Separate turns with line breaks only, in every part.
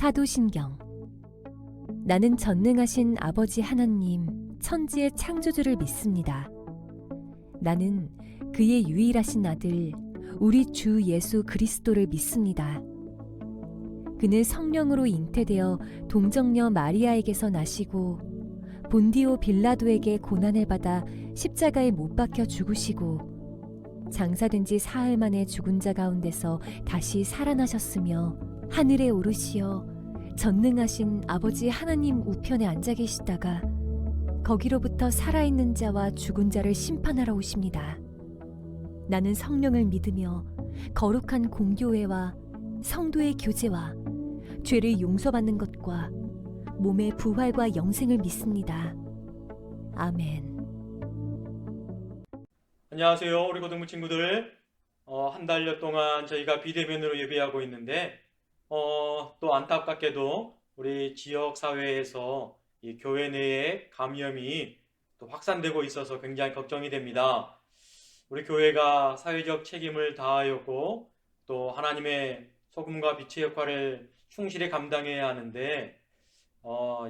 사도신경. 나는 전능하신 아버지 하나님, 천지의 창조주를 믿습니다. 나는 그의 유일하신 아들, 우리 주 예수 그리스도를 믿습니다. 그는 성령으로 잉태되어 동정녀 마리아에게서 나시고 본디오 빌라도에게 고난을 받아 십자가에 못 박혀 죽으시고 장사된 지 사흘 만에 죽은 자 가운데서 다시 살아나셨으며 하늘에 오르시어 전능하신 아버지 하나님 우편에 앉아 계시다가 거기로부터 살아있는 자와 죽은 자를 심판하러 오십니다. 나는 성령을 믿으며 거룩한 공교회와 성도의 교제와 죄를 용서받는 것과 몸의 부활과 영생을 믿습니다. 아멘.
안녕하세요, 우리 고등부 친구들. 한 달여 동안 저희가 비대면으로 예배하고 있는데 또 안타깝게도 우리 지역 사회에서 이 교회 내에 감염이 또 확산되고 있어서 굉장히 걱정이 됩니다. 우리 교회가 사회적 책임을 다하였고 또 하나님의 소금과 빛의 역할을 충실히 감당해야 하는데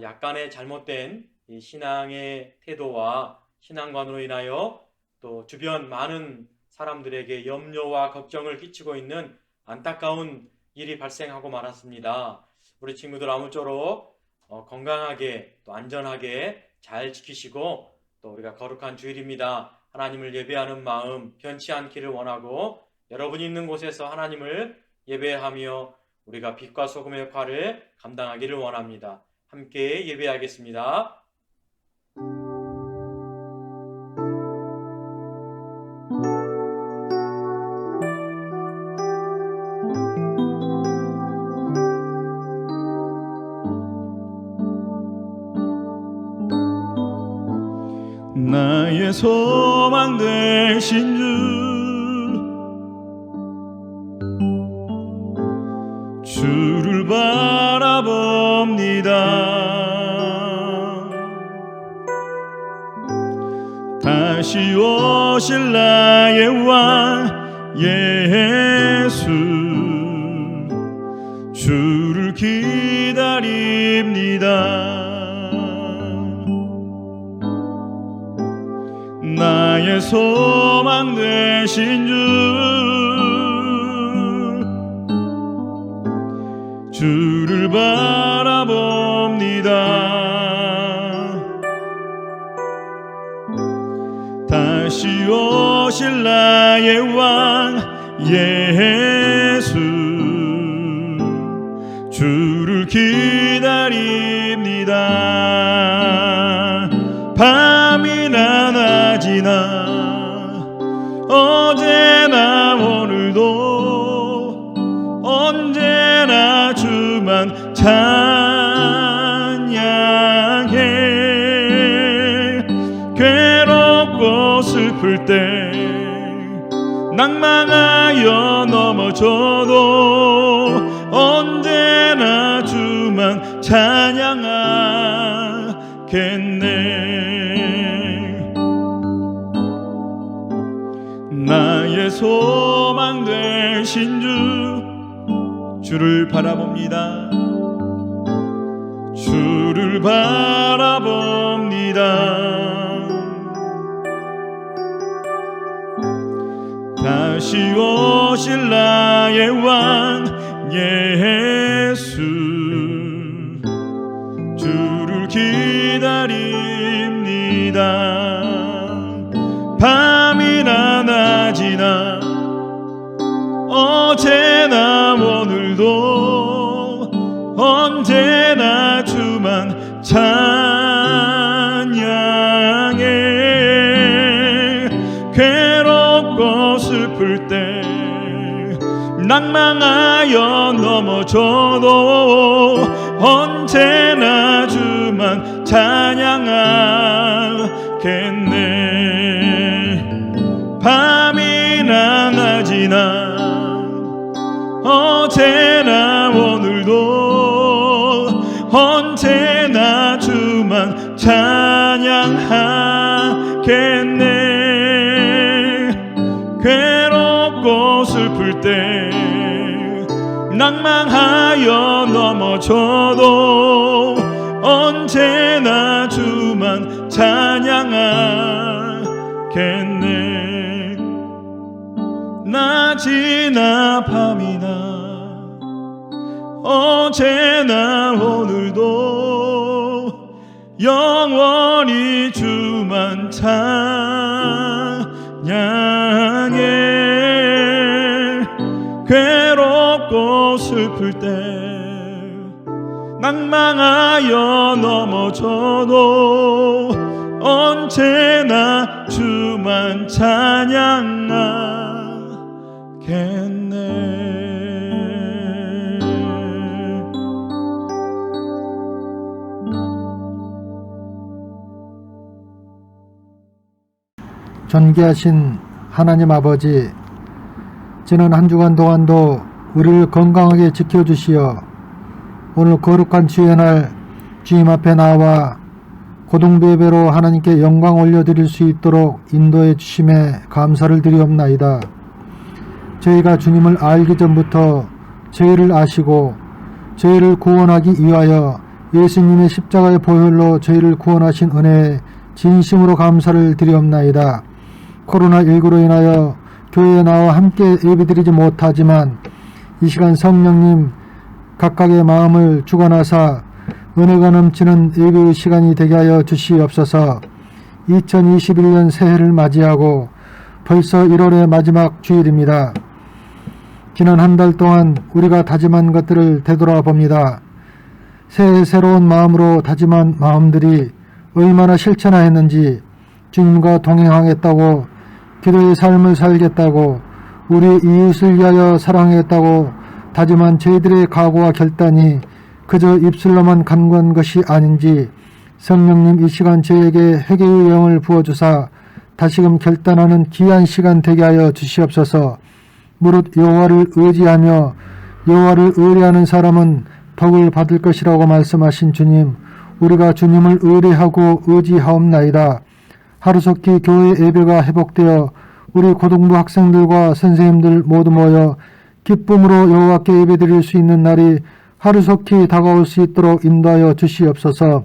약간의 잘못된 이 신앙의 태도와 신앙관으로 인하여 또 주변 많은 사람들에게 염려와 걱정을 끼치고 있는 안타까운 일이 발생하고 말았습니다. 우리 친구들 아무쪼록 건강하게 또 안전하게 잘 지키시고 또 우리가 거룩한 주일입니다. 하나님을 예배하는 마음 변치 않기를 원하고 여러분이 있는 곳에서 하나님을 예배하며 우리가 빛과 소금의 역할을 감당하기를 원합니다. 함께 예배하겠습니다.
나의 소망 되신 주를 바라봅니다. 다시 오실 나의 왕 예수, 주를 기다립니다. 나의 소망 되신 주를 바라봅니다. 다시 오실 나의 왕 예수, 주를 기다립니다. 밤이나 낮이나 어제나 오늘도 언제나 주만 찬양해. 괴롭고 슬플 때 낭망하여 넘어져도 언제나 주만 찬양하겠네. 나의 소망 되신 주를 바라봅니다. 주를 바라봅니다. 다시 오실 나의 왕 예수, 주를 기다립니다. 밤이나 낮이나 어제나 오늘도 언제나 주만 찬양해. 괴롭고 슬플 때 낭망하여 넘어져도 언제나 주만 찬양하겠네. 밤이나 낮이나 어제나 오늘도 언제나 주만 찬양하겠네. 괴롭고 슬플 때 낭망하여 넘어져도 언제나 주만 찬양하겠네. 낮이나 밤이나 어제나 오늘도 영원히 주만 찬양해. 괴롭고 슬플 때 낭망하여 넘어져도 언제나 주만 찬양하겠네.
존귀하신 하나님 아버지, 지난 한 주간 동안도 우리를 건강하게 지켜주시어 오늘 거룩한 주의 날 주님 앞에 나와 고동부 예배로 하나님께 영광 올려드릴 수 있도록 인도해 주심에 감사를 드리옵나이다. 저희가 주님을 알기 전부터 저희를 아시고 저희를 구원하기 위하여 예수님의 십자가의 보혈로 저희를 구원하신 은혜에 진심으로 감사를 드리옵나이다. 코로나19로 인하여 교회에 나와 함께 예배드리지 못하지만 이 시간 성령님 각각의 마음을 주관하사 은혜가 넘치는 예배의 시간이 되게 하여 주시옵소서. 2021년 새해를 맞이하고 벌써 1월의 마지막 주일입니다. 지난 한 달 동안 우리가 다짐한 것들을 되돌아봅니다. 새해 새로운 마음으로 다짐한 마음들이 얼마나 실천하였는지, 주님과 동행하겠다고, 기도의 삶을 살겠다고, 우리 이웃을 위하여 사랑하겠다고 다짐한 저희들의 각오와 결단이 그저 입술로만 간구한 것이 아닌지 성령님 이 시간 저에게 회개의 영을 부어주사 다시금 결단하는 귀한 시간 되게 하여 주시옵소서. 무릇 여호와를 의지하며 여호와를 의뢰하는 사람은 복을 받을 것이라고 말씀하신 주님, 우리가 주님을 의뢰하고 의지하옵나이다. 하루속히 교회 예배가 회복되어 우리 고등부 학생들과 선생님들 모두 모여 기쁨으로 여호와께 예배드릴 수 있는 날이 하루속히 다가올 수 있도록 인도하여 주시옵소서.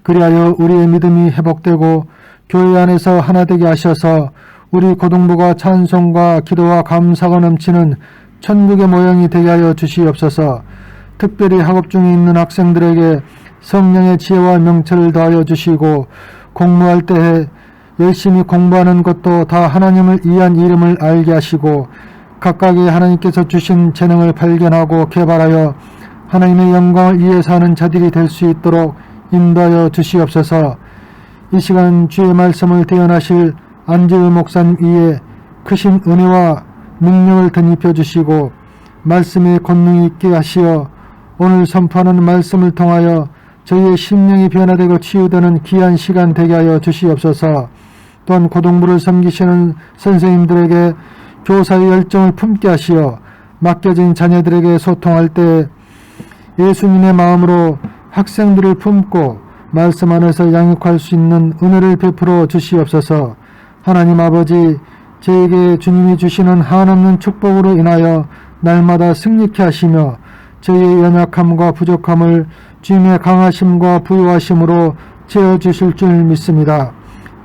그리하여 우리의 믿음이 회복되고 교회 안에서 하나 되게 하셔서 우리 고등부가 찬송과 기도와 감사가 넘치는 천국의 모양이 되게 하여 주시옵소서. 특별히 학업 중에 있는 학생들에게 성령의 지혜와 명철을 더하여 주시고 공부할 때 열심히 공부하는 것도 다 하나님을 위한 이름을 알게 하시고 각각의 하나님께서 주신 재능을 발견하고 개발하여 하나님의 영광을 위해서 하는 자들이 될 수 있도록 인도하여 주시옵소서. 이 시간 주의 말씀을 대언하실 안재우 목사님 위에 크신 은혜와 능력을 덧입혀 주시고 말씀의 권능이 있게 하시어 오늘 선포하는 말씀을 통하여 저희의 심령이 변화되고 치유되는 귀한 시간 되게 하여 주시옵소서. 또한 고등부를 섬기시는 선생님들에게 교사의 열정을 품게 하시어 맡겨진 자녀들에게 소통할 때 예수님의 마음으로 학생들을 품고 말씀 안에서 양육할 수 있는 은혜를 베풀어 주시옵소서. 하나님 아버지, 저에게 주님이 주시는 한없는 축복으로 인하여 날마다 승리케 하시며 저희의 연약함과 부족함을 주님의 강하심과 부요하심으로 채워주실 줄 믿습니다.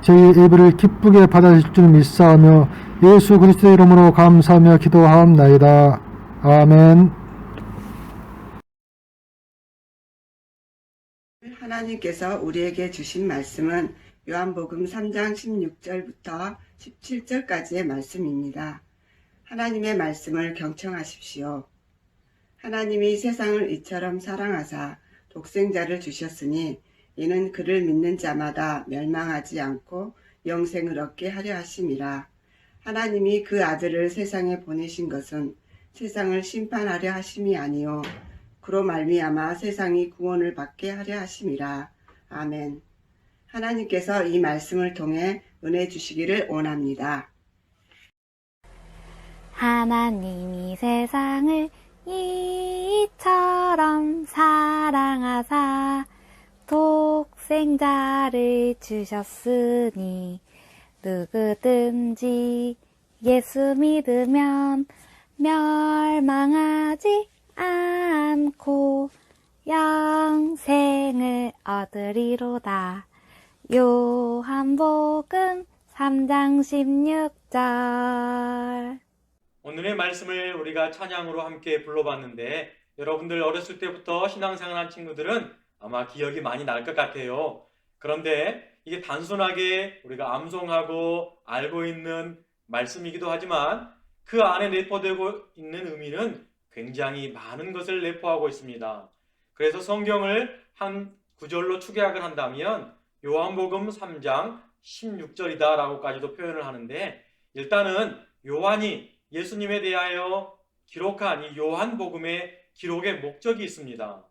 저희의 예배를 기쁘게 받아주실 줄 믿사오며 예수 그리스도의 이름으로 감사하며 기도하옵나이다. 아멘.
하나님께서 우리에게 주신 말씀은 요한복음 3장 16절부터 17절까지의 말씀입니다. 하나님의 말씀을 경청하십시오. 하나님이 세상을 이처럼 사랑하사 독생자를 주셨으니 이는 그를 믿는 자마다 멸망하지 않고 영생을 얻게 하려 하심이라. 하나님이 그 아들을 세상에 보내신 것은 세상을 심판하려 하심이 아니요 그로 말미암아 세상이 구원을 받게 하려 하심이라. 아멘. 하나님께서 이 말씀을 통해 은혜 주시기를 원합니다.
하나님이 세상을 이처럼 사랑하사 독생자를 주셨으니 누구든지 예수 믿으면 멸망하지 죽지 않고 영생을 얻으리로다. 요한복음 3장 16절.
오늘의 말씀을 우리가 찬양으로 함께 불러봤는데 여러분들 어렸을 때부터 신앙생활한 친구들은 아마 기억이 많이 날 것 같아요. 그런데 이게 단순하게 우리가 암송하고 알고 있는 말씀이기도 하지만 그 안에 내포되고 있는 의미는 굉장히 많은 것을 내포하고 있습니다. 그래서 성경을 한 구절로 축약을 한다면 요한복음 3장 16절이다 라고까지도 표현을 하는데, 일단은 요한이 예수님에 대하여 기록한 이 요한복음의 기록의 목적이 있습니다.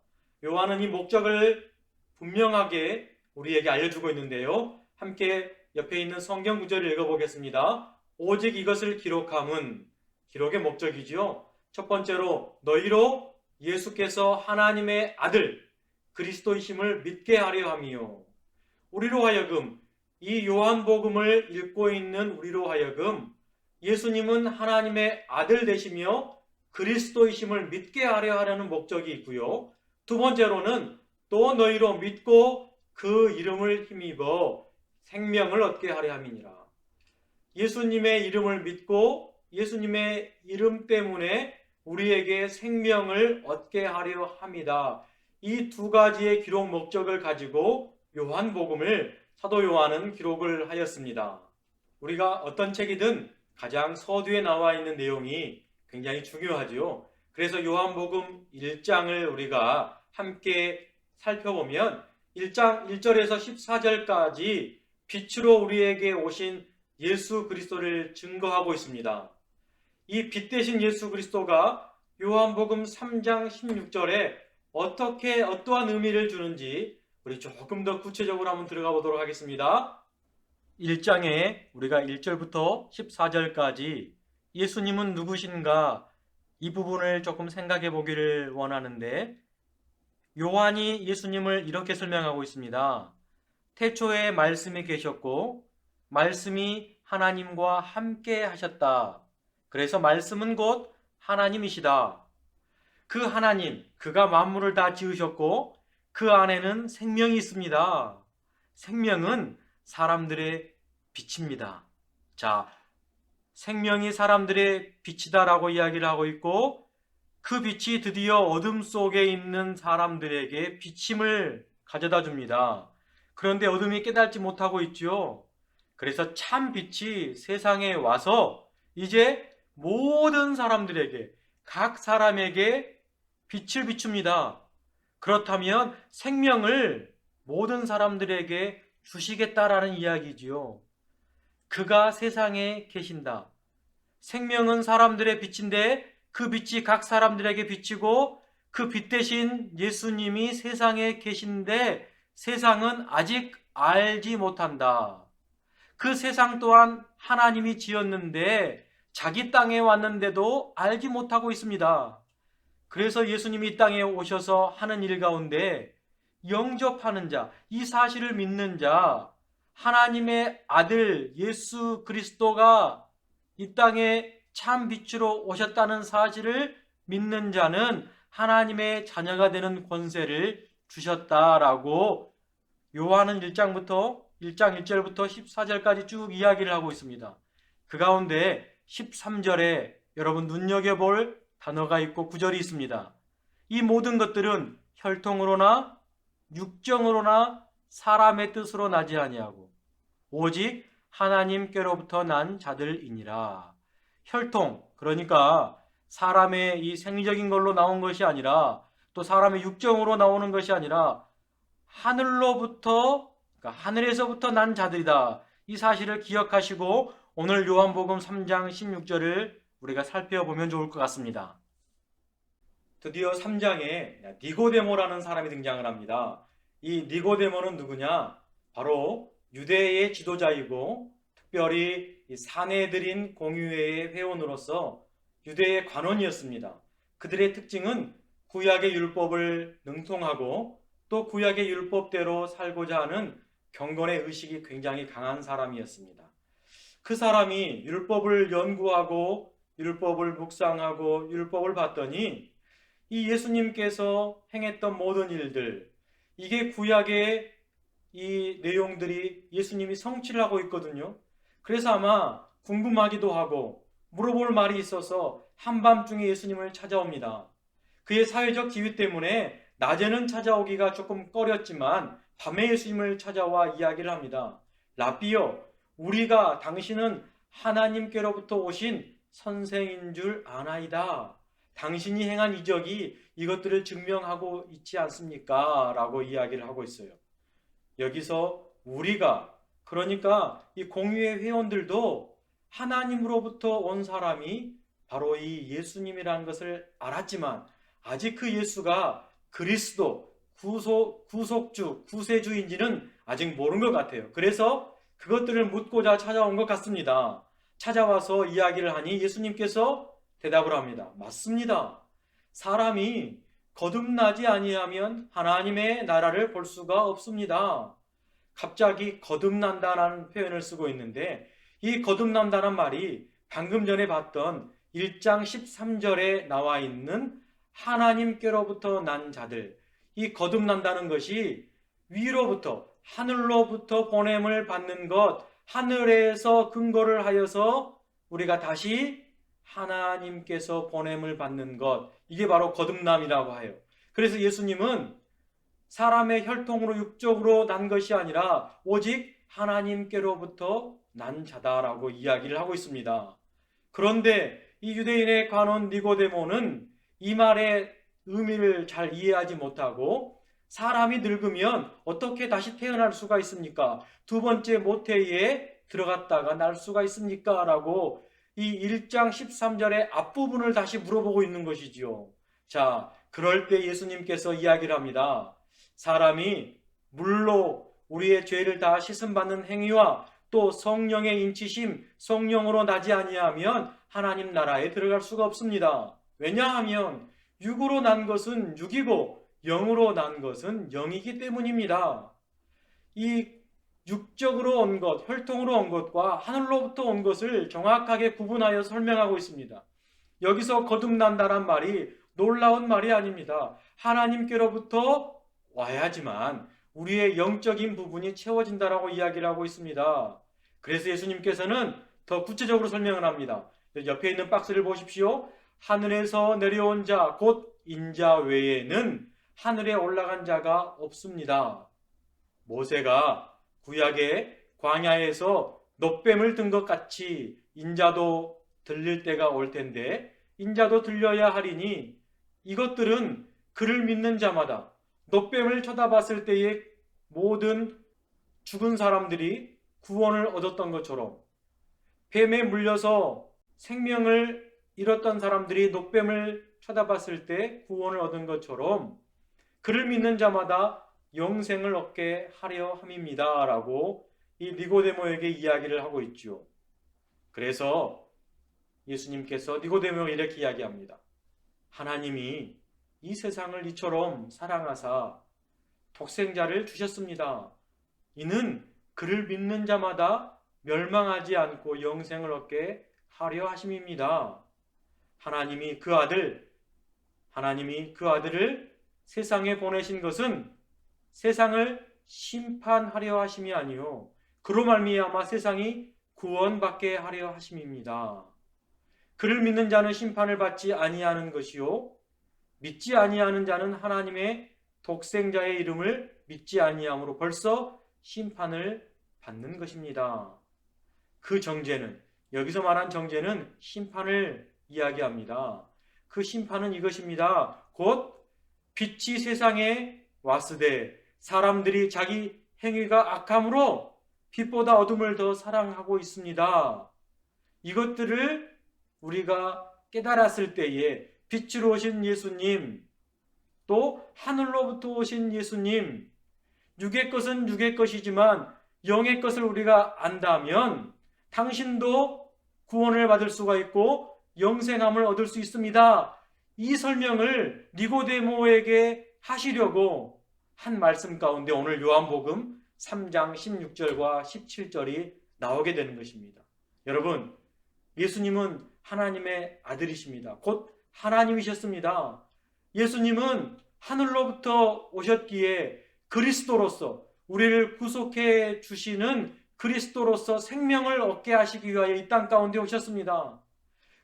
요한은 이 목적을 분명하게 우리에게 알려주고 있는데요. 함께 옆에 있는 성경 구절을 읽어보겠습니다. 오직 이것을 기록함은, 기록의 목적이지요. 첫 번째로 너희로 예수께서 하나님의 아들 그리스도이심을 믿게 하려 함이요. 우리로 하여금, 이 요한복음을 읽고 있는 우리로 하여금 예수님은 하나님의 아들 되시며 그리스도이심을 믿게 하려 하려는 목적이 있고요. 두 번째로는 또 너희로 믿고 그 이름을 힘입어 생명을 얻게 하려 함이니라. 예수님의 이름을 믿고 예수님의 이름 때문에 우리에게 생명을 얻게 하려 합니다. 이 두 가지의 기록 목적을 가지고 요한복음을 사도 요한은 기록을 하였습니다. 우리가 어떤 책이든 가장 서두에 나와 있는 내용이 굉장히 중요하죠. 그래서 요한복음 1장을 우리가 함께 살펴보면 1장 1절에서 14절까지 빛으로 우리에게 오신 예수 그리스도를 증거하고 있습니다. 이 빛 대신 예수 그리스도가 요한복음 3장 16절에 어떠한 의미를 주는지 우리 조금 더 구체적으로 한번 들어가 보도록 하겠습니다. 1장에 우리가 1절부터 14절까지 예수님은 누구신가, 이 부분을 조금 생각해 보기를 원하는데, 요한이 예수님을 이렇게 설명하고 있습니다. 태초에 말씀이 계셨고 말씀이 하나님과 함께 하셨다. 그래서 말씀은 곧 하나님이시다. 그 하나님, 그가 만물을 다 지으셨고 그 안에는 생명이 있습니다. 생명은 사람들의 빛입니다. 자, 생명이 사람들의 빛이다라고 이야기를 하고 있고, 그 빛이 드디어 어둠 속에 있는 사람들에게 비침을 가져다 줍니다. 그런데 어둠이 깨닫지 못하고 있죠. 그래서 참 빛이 세상에 와서 이제 모든 사람들에게, 각 사람에게 빛을 비춥니다. 그렇다면 생명을 모든 사람들에게 주시겠다라는 이야기지요. 그가 세상에 계신다. 생명은 사람들의 빛인데 그 빛이 각 사람들에게 비치고 그 빛 대신 예수님이 세상에 계신데 세상은 아직 알지 못한다. 그 세상 또한 하나님이 지었는데 자기 땅에 왔는데도 알지 못하고 있습니다. 그래서 예수님이 이 땅에 오셔서 하는 일 가운데 영접하는 자, 이 사실을 믿는 자, 하나님의 아들 예수 그리스도가 이 땅에 참 빛으로 오셨다는 사실을 믿는 자는 하나님의 자녀가 되는 권세를 주셨다라고 요한은 1장 1절부터 14절까지 쭉 이야기를 하고 있습니다. 그 가운데 13절에 여러분 눈여겨볼 단어가 있고 구절이 있습니다. 이 모든 것들은 혈통으로나 육정으로나 사람의 뜻으로 나지 아니하고 오직 하나님께로부터 난 자들이니라. 혈통, 그러니까 사람의 이 생리적인 걸로 나온 것이 아니라 또 사람의 육정으로 나오는 것이 아니라 하늘로부터, 그러니까 하늘에서부터 난 자들이다. 이 사실을 기억하시고 오늘 요한복음 3장 16절을 우리가 살펴보면 좋을 것 같습니다. 드디어 3장에 니고데모라는 사람이 등장을 합니다. 이 니고데모는 누구냐? 바로 유대의 지도자이고 특별히 사내들인 공의회의 회원으로서 유대의 관원이었습니다. 그들의 특징은 구약의 율법을 능통하고 또 구약의 율법대로 살고자 하는 경건의 의식이 굉장히 강한 사람이었습니다. 그 사람이 율법을 연구하고 율법을 묵상하고 율법을 봤더니 이 예수님께서 행했던 모든 일들, 이게 구약의 이 내용들이 예수님이 성취를 하고 있거든요. 그래서 아마 궁금하기도 하고 물어볼 말이 있어서 한밤중에 예수님을 찾아옵니다. 그의 사회적 지위 때문에 낮에는 찾아오기가 조금 꺼렸지만 밤에 예수님을 찾아와 이야기를 합니다. 라비여, 우리가 당신은 하나님께로부터 오신 선생인 줄 아나이다. 당신이 행한 이적이 이것들을 증명하고 있지 않습니까? 라고 이야기를 하고 있어요. 여기서 우리가, 그러니까 이 공유의 회원들도 하나님으로부터 온 사람이 바로 이 예수님이라는 것을 알았지만 아직 그 예수가 그리스도, 구속주, 구세주인지는 아직 모르는 것 같아요. 그래서 그것들을 묻고자 찾아온 것 같습니다. 찾아와서 이야기를 하니 예수님께서 대답을 합니다. 맞습니다. 사람이 거듭나지 아니하면 하나님의 나라를 볼 수가 없습니다. 갑자기 거듭난다라는 표현을 쓰고 있는데 이 거듭난다는 말이 방금 전에 봤던 1장 13절에 나와 있는 하나님께로부터 난 자들, 이 거듭난다는 것이 위로부터, 하늘로부터 보냄을 받는 것, 하늘에서 근거를 하여서 우리가 다시 하나님께서 보냄을 받는 것, 이게 바로 거듭남이라고 해요. 그래서 예수님은 사람의 혈통으로 육적으로 난 것이 아니라 오직 하나님께로부터 난 자다라고 이야기를 하고 있습니다. 그런데 이 유대인의 관원 니고데모는 이 말의 의미를 잘 이해하지 못하고 사람이 늙으면 어떻게 다시 태어날 수가 있습니까? 두 번째 모태에 들어갔다가 날 수가 있습니까? 라고 이 1장 13절의 앞부분을 다시 물어보고 있는 것이지요. 자, 그럴 때 예수님께서 이야기를 합니다. 사람이 물로 우리의 죄를 다 씻음받는 행위와 또 성령의 인치심, 성령으로 나지 아니하면 하나님 나라에 들어갈 수가 없습니다. 왜냐하면 육으로 난 것은 육이고 영으로 난 것은 영이기 때문입니다. 이 육적으로 온 것, 혈통으로 온 것과 하늘로부터 온 것을 정확하게 구분하여 설명하고 있습니다. 여기서 거듭난다란 말이 놀라운 말이 아닙니다. 하나님께로부터 와야지만 우리의 영적인 부분이 채워진다라고 이야기를 하고 있습니다. 그래서 예수님께서는 더 구체적으로 설명을 합니다. 옆에 있는 박스를 보십시오. 하늘에서 내려온 자, 곧 인자 외에는 하늘에 올라간 자가 없습니다. 모세가 구약의 광야에서 놋뱀을 든 것 같이 인자도 들릴 때가 올 텐데 인자도 들려야 하리니 이것들은 그를 믿는 자마다 놋뱀을 쳐다봤을 때의 모든 죽은 사람들이 구원을 얻었던 것처럼 뱀에 물려서 생명을 잃었던 사람들이 놋뱀을 쳐다봤을 때 구원을 얻은 것처럼 그를 믿는 자마다 영생을 얻게 하려 함입니다. 라고 이 니고데모에게 이야기를 하고 있죠. 그래서 예수님께서 니고데모에게 이렇게 이야기합니다. 하나님이 이 세상을 이처럼 사랑하사 독생자를 주셨습니다. 이는 그를 믿는 자마다 멸망하지 않고 영생을 얻게 하려 하심입니다. 하나님이 그 아들을 세상에 보내신 것은 세상을 심판하려 하심이 아니요 그로 말미암아 세상이 구원받게 하려 하심입니다. 그를 믿는 자는 심판을 받지 아니하는 것이요 믿지 아니하는 자는 하나님의 독생자의 이름을 믿지 아니함으로 벌써 심판을 받는 것입니다. 그 정죄는, 여기서 말한 정죄는 심판을 이야기합니다. 그 심판은 이것입니다. 곧 빛이 세상에 왔으되 사람들이 자기 행위가 악함으로 빛보다 어둠을 더 사랑하고 있습니다. 이것들을 우리가 깨달았을 때에 빛으로 오신 예수님, 또 하늘로부터 오신 예수님, 육의 것은 육의 것이지만 영의 것을 우리가 안다면 당신도 구원을 받을 수가 있고 영생함을 얻을 수 있습니다. 이 설명을 니고데모에게 하시려고 한 말씀 가운데 오늘 요한복음 3장 16절과 17절이 나오게 되는 것입니다. 여러분, 예수님은 하나님의 아들이십니다. 곧 하나님이셨습니다. 예수님은 하늘로부터 오셨기에 그리스도로서 우리를 구속해 주시는 그리스도로서 생명을 얻게 하시기 위하여 이 땅 가운데 오셨습니다.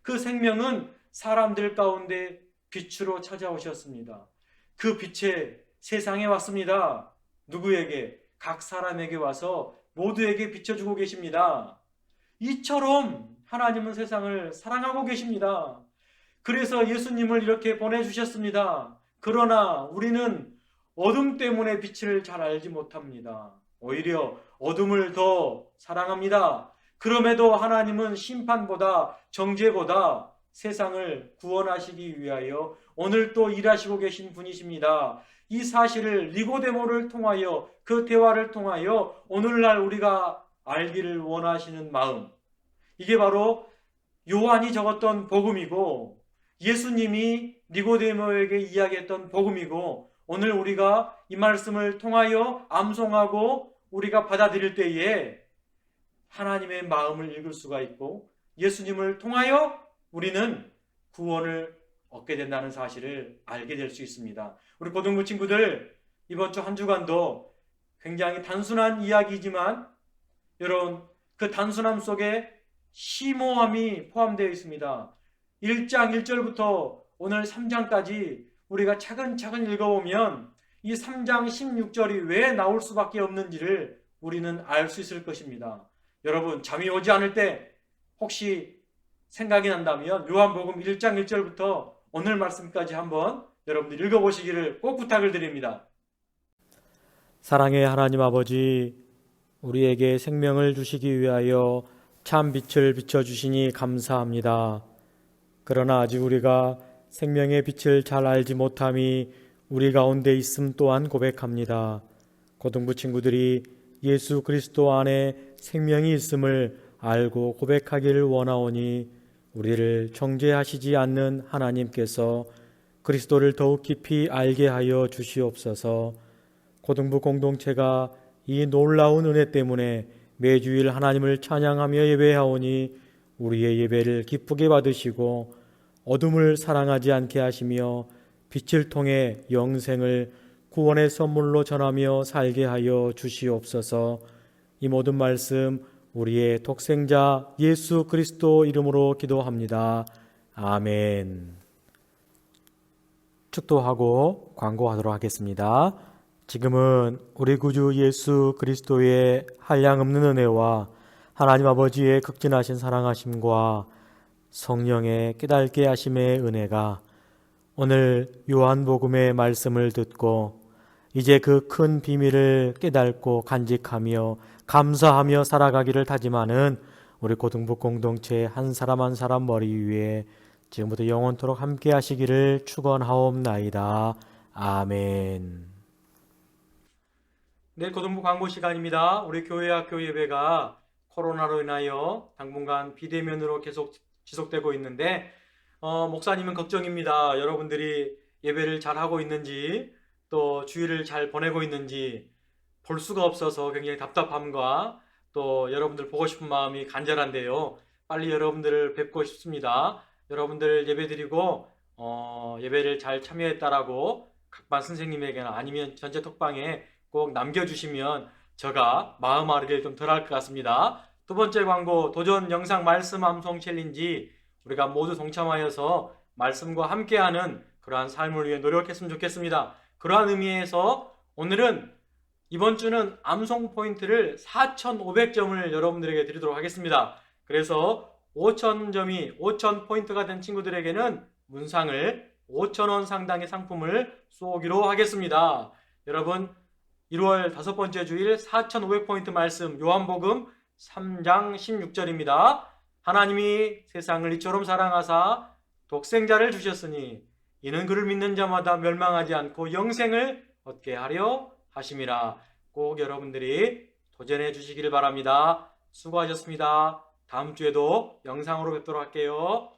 그 생명은 사람들 가운데 빛으로 찾아오셨습니다. 그 빛에 세상에 왔습니다. 누구에게? 각 사람에게 와서 모두에게 비춰주고 계십니다. 이처럼 하나님은 세상을 사랑하고 계십니다. 그래서 예수님을 이렇게 보내주셨습니다. 그러나 우리는 어둠 때문에 빛을 잘 알지 못합니다. 오히려 어둠을 더 사랑합니다. 그럼에도 하나님은 심판보다 정죄보다 세상을 구원하시기 위하여 오늘 또 일하시고 계신 분이십니다. 이 사실을 니고데모를 통하여 그 대화를 통하여 오늘날 우리가 알기를 원하시는 마음, 이게 바로 요한이 적었던 복음이고 예수님이 니고데모에게 이야기했던 복음이고 오늘 우리가 이 말씀을 통하여 암송하고 우리가 받아들일 때에 하나님의 마음을 읽을 수가 있고 예수님을 통하여 우리는 구원을 얻게 된다는 사실을 알게 될 수 있습니다. 우리 고등부 친구들, 이번 주 한 주간도 굉장히 단순한 이야기지만 여러분, 그 단순함 속에 심오함이 포함되어 있습니다. 1장 1절부터 오늘 3장까지 우리가 차근차근 읽어보면 이 3장 16절이 왜 나올 수밖에 없는지를 우리는 알 수 있을 것입니다. 여러분, 잠이 오지 않을 때 혹시 생각이 난다면 요한복음 1장 1절부터 오늘 말씀까지 한번 여러분들 읽어보시기를 꼭 부탁을 드립니다.
사랑의 하나님 아버지, 우리에게 생명을 주시기 위하여 참 빛을 비춰주시니 감사합니다. 그러나 아직 우리가 생명의 빛을 잘 알지 못함이 우리 가운데 있음 또한 고백합니다. 고등부 친구들이 예수 그리스도 안에 생명이 있음을 알고 고백하기를 원하오니 우리를 정죄하시지 않는 하나님께서 그리스도를 더욱 깊이 알게 하여 주시옵소서. 고등부 공동체가 이 놀라운 은혜 때문에 매주일 하나님을 찬양하며 예배하오니 우리의 예배를 기쁘게 받으시고 어둠을 사랑하지 않게 하시며 빛을 통해 영생을 구원의 선물로 전하며 살게 하여 주시옵소서. 이 모든 말씀 우리의 독생자 예수 그리스도 이름으로 기도합니다. 아멘. 축도하고 광고하도록 하겠습니다. 지금은 우리 구주 예수 그리스도의 한량없는 은혜와 하나님 아버지의 극진하신 사랑하심과 성령의 깨닫게 하심의 은혜가 오늘 요한복음의 말씀을 듣고 이제 그 큰 비밀을 깨닫고 간직하며 감사하며 살아가기를 다짐하는 우리 고등부 공동체 한 사람 한 사람 머리 위에 지금부터 영원토록 함께 하시기를 축원하옵나이다. 아멘.
내일 고등부 광고 시간입니다. 우리 교회 학교 예배가 코로나로 인하여 당분간 비대면으로 계속 지속되고 있는데 목사님은 걱정입니다. 여러분들이 예배를 잘 하고 있는지 또 주일을 잘 보내고 있는지 볼 수가 없어서 굉장히 답답함과 또 여러분들 보고 싶은 마음이 간절한데요. 빨리 여러분들을 뵙고 싶습니다. 여러분들 예배드리고 예배를 잘 참여했다라고 각반 선생님에게나 아니면 전체 톡방에 꼭 남겨주시면 제가 마음 아르기를 좀 덜 할 것 같습니다. 두 번째 광고, 도전 영상 말씀 암송 챌린지, 우리가 모두 동참하여서 말씀과 함께하는 그러한 삶을 위해 노력했으면 좋겠습니다. 그러한 의미에서 오늘은 이번 주는 암송 포인트를 4,500점을 여러분들에게 드리도록 하겠습니다. 그래서 5,000점이 5,000포인트가 된 친구들에게는 문상을 5,000원 상당의 상품을 쏘기로 하겠습니다. 여러분, 1월 5번째 주일 4,500포인트 말씀 요한복음 3장 16절입니다. 하나님이 세상을 이처럼 사랑하사 독생자를 주셨으니 이는 그를 믿는 자마다 멸망하지 않고 영생을 얻게 하려 하심이라. 꼭 여러분들이 도전해 주시기를 바랍니다. 수고하셨습니다. 다음 주에도 영상으로 뵙도록 할게요.